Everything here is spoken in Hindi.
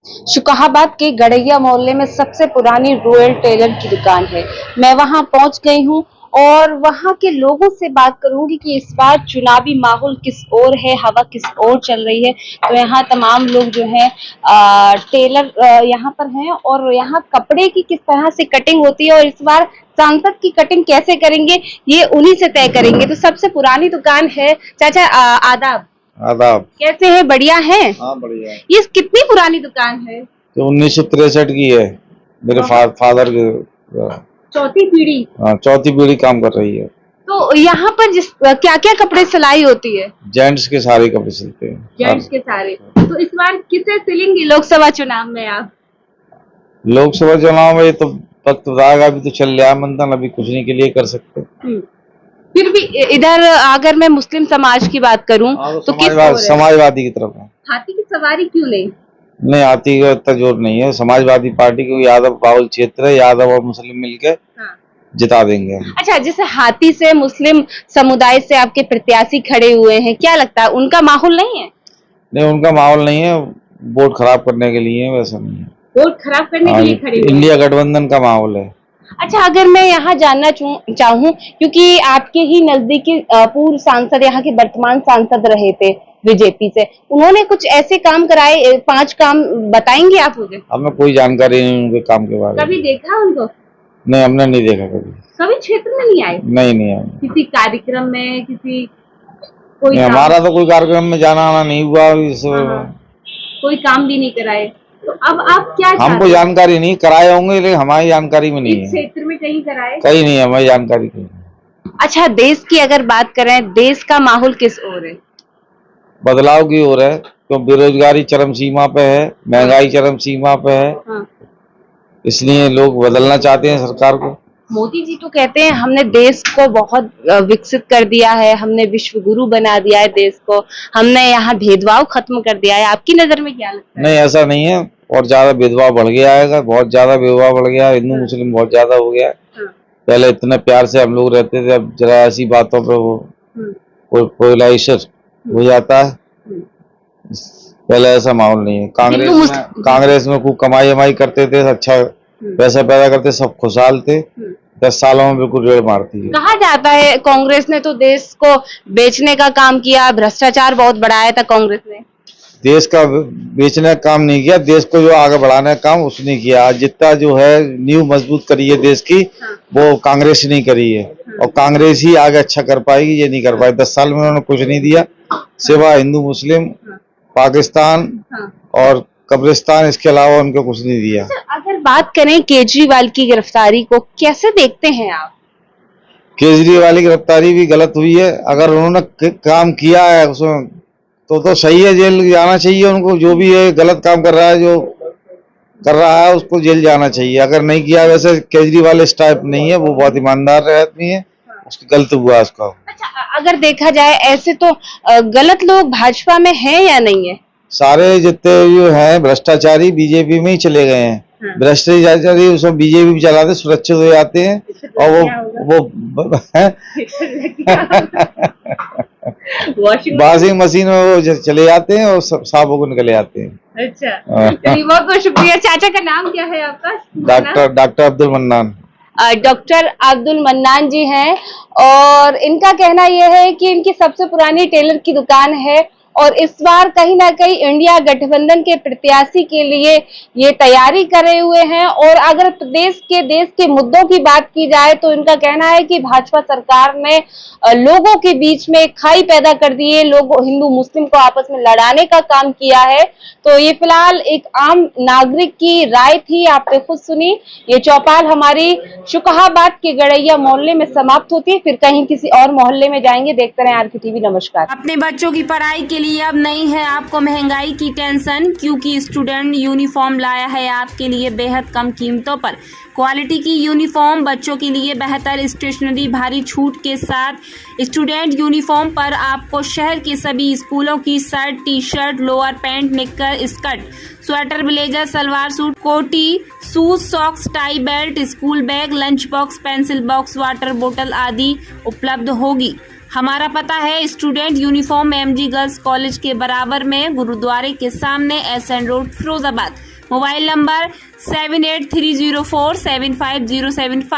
शुकाहाबाद के गड़ैया मोहल्ले में सबसे पुरानी रॉयल टेलर की दुकान है। मैं वहां पहुंच गई हूं और वहां के लोगों से बात करूंगी कि इस बार चुनावी माहौल किस ओर है, हवा किस ओर चल रही है। तो यहाँ तमाम लोग जो है टेलर यहाँ पर हैं और यहाँ कपड़े की किस तरह से कटिंग होती है और इस बार सांसद की कटिंग कैसे करेंगे ये उन्हीं से तय करेंगे। तो सबसे पुरानी दुकान है। चाचा आदाब। आदाब। कैसे हैं? बढ़िया हैं? हाँ बढ़िया है। ये कितनी पुरानी दुकान है? तो 1963 की है। मेरे फादर के चौथी पीढ़ी। हाँ, चौथी पीढ़ी काम कर रही है। तो यहाँ पर क्या क्या कपड़े सिलाई होती है? जेंट्स के सारे कपड़े सिलते हैं। जेंट्स के सारे। तो इस बार किसे सिलेंगी लोकसभा चुनाव में आप? लोकसभा चुनाव में तो वक्त आएगा, अभी तो चल रहा है मंथन, अभी कुछ नहीं के लिए कर सकते। फिर भी इधर अगर मैं मुस्लिम समाज की बात करूं तो किस ओर है? समाजवादी की तरफ है। हाथी की सवारी क्यों नहीं? नहीं, हाथी का इतना जोर नहीं है। समाजवादी पार्टी को यादव बाहुल क्षेत्र है, यादव और मुस्लिम मिलकर जिता देंगे। अच्छा, जैसे हाथी से मुस्लिम समुदाय से आपके प्रत्याशी खड़े हुए हैं, क्या लगता है उनका माहौल नहीं है? नहीं, उनका माहौल नहीं है, वोट खराब करने के लिए, वैसा नहीं है। वोट खराब करने के लिए खड़े हुए हैं। इंडिया गठबंधन का माहौल है। अच्छा, अगर मैं यहाँ जानना चाहूँ क्योंकि आपके ही नजदीकी पूर्व सांसद यहाँ के वर्तमान सांसद रहे थे बीजेपी से, उन्होंने कुछ ऐसे काम कराए, 5 काम बताएंगे आप मुझे? हमें कोई जानकारी नहीं उनके काम के बारे में। कभी देखा उनको? नहीं, हमने नहीं देखा कभी। कभी क्षेत्र में नहीं आए? नहीं आए। किसी कार्यक्रम में, किसी कोई हमारा तो कोई कार्यक्रम में जाना आना नहीं हुआ। कोई काम भी नहीं कराए। तो अब आप क्या हमको जानकारी नहीं, कराए होंगे लेकिन हमारी जानकारी में नहीं है। क्षेत्र में कहीं कराए? कहीं नहीं है, हमारी जानकारी कहीं। अच्छा, देश की अगर बात करें, देश का माहौल किस ओर है? बदलाव की ओर है, तो बेरोजगारी चरम सीमा पे है, महंगाई चरम सीमा पे है। इसलिए लोग बदलना चाहते हैं सरकार को। मोदी जी तो कहते हैं हमने देश को बहुत विकसित कर दिया है, हमने विश्व गुरु बना दिया है देश को, हमने यहाँ भेदभाव खत्म कर दिया है। आपकी नजर में क्या लगता है? नहीं, ऐसा नहीं है, और ज्यादा भेदभाव बढ़ गया है, बहुत ज्यादा भेदभाव बढ़ गया है। हिंदू मुस्लिम बहुत ज्यादा हो गया है। पहले इतने प्यार से हम लोग रहते थे, अब जरा ऐसी बातों पे वो पोलराइजेशन हो जाता है। पहले ऐसा माहौल नहीं है। कांग्रेस में खूब कमाई करते थे, अच्छा पैसा पैदा करते, सब खुशहाल थे। 10 सालों में बिल्कुल रेड़ मारती है। कहा जाता है कांग्रेस ने तो देश को बेचने का काम किया, भ्रष्टाचार बहुत बढ़ाया था कांग्रेस ने। देश का बेचने का काम नहीं किया, देश को जो आगे बढ़ाने का काम उसने किया। आज जितना जो है नींव मजबूत करी है देश की, वो कांग्रेस नहीं करी है, और कांग्रेस ही आगे अच्छा कर पाएगी, ये नहीं कर पाई। 10 साल में उन्होंने कुछ नहीं दिया सिवा हिंदू मुस्लिम, पाकिस्तान और कब्रिस्तान, इसके अलावा उनको कुछ नहीं दिया। अगर बात करें केजरीवाल की गिरफ्तारी को, कैसे देखते हैं आप? केजरीवाल की गिरफ्तारी भी गलत हुई है। अगर उन्होंने काम किया है उसमें तो सही है, जेल जाना चाहिए उनको। जो भी है गलत काम कर रहा है, जो कर रहा है उसको जेल जाना चाहिए। अगर नहीं किया, वैसे केजरीवाल इस टाइप नहीं है, वो बहुत ईमानदार आदमी है, उसकी गलत हुआ उसका। अच्छा, अगर देखा जाए ऐसे तो गलत लोग भाजपा में हैं या नहीं है? सारे जितने जो हैं भ्रष्टाचारी बीजेपी में ही चले गए हैं। भ्रष्टाचारी उसमें बीजेपी भी चलाते, सुरक्षित हो जाते हैं, और वो वॉशिंग मशीन में वो चले जाते हैं और साफ होकर निकले जाते हैं। अच्छा, बहुत बहुत शुक्रिया। चाचा का नाम क्या है आपका? डॉक्टर अब्दुल मन्नान। डॉक्टर अब्दुल मन्नान जी हैं, और इनका कहना यह है कि इनकी सबसे पुरानी टेलर की दुकान है और इस बार कहीं ना कहीं इंडिया गठबंधन के प्रत्याशी के लिए ये तैयारी करे हुए हैं। और अगर देश के मुद्दों की बात की जाए तो इनका कहना है कि भाजपा सरकार ने लोगों के बीच में खाई पैदा कर दी है, लोगों हिंदू मुस्लिम को आपस में लड़ाने का काम किया है। तो ये फिलहाल एक आम नागरिक की राय थी, आपने खुद सुनी। ये चौपाल हमारी शुकाहाबाद के गड़ैया मोहल्ले में समाप्त होती है, फिर कहीं किसी और मोहल्ले में जाएंगे। देखते रहें आरके टीवी। नमस्कार। अपने बच्चों की पढ़ाई के लिए अब नहीं है आपको महंगाई की टेंशन, क्योंकि स्टूडेंट यूनिफॉर्म लाया है आपके लिए बेहद कम कीमतों पर क्वालिटी की यूनिफॉर्म, बच्चों के लिए बेहतर स्टेशनरी भारी छूट के साथ। स्टूडेंट यूनिफॉर्म पर आपको शहर के सभी स्कूलों की shirt, T shirt, lower pant, knicker, skirt, sweater, blazer, salwar suit, कोटी, shoes, socks, tie, belt, school bag, lunch box, pencil box, water बोतल आदि उपलब्ध होगी। हमारा पता है student uniform MG girls college के बराबर में, गुरुद्वारे के सामने, SN road, Firozabad. Mobile number 7830475075।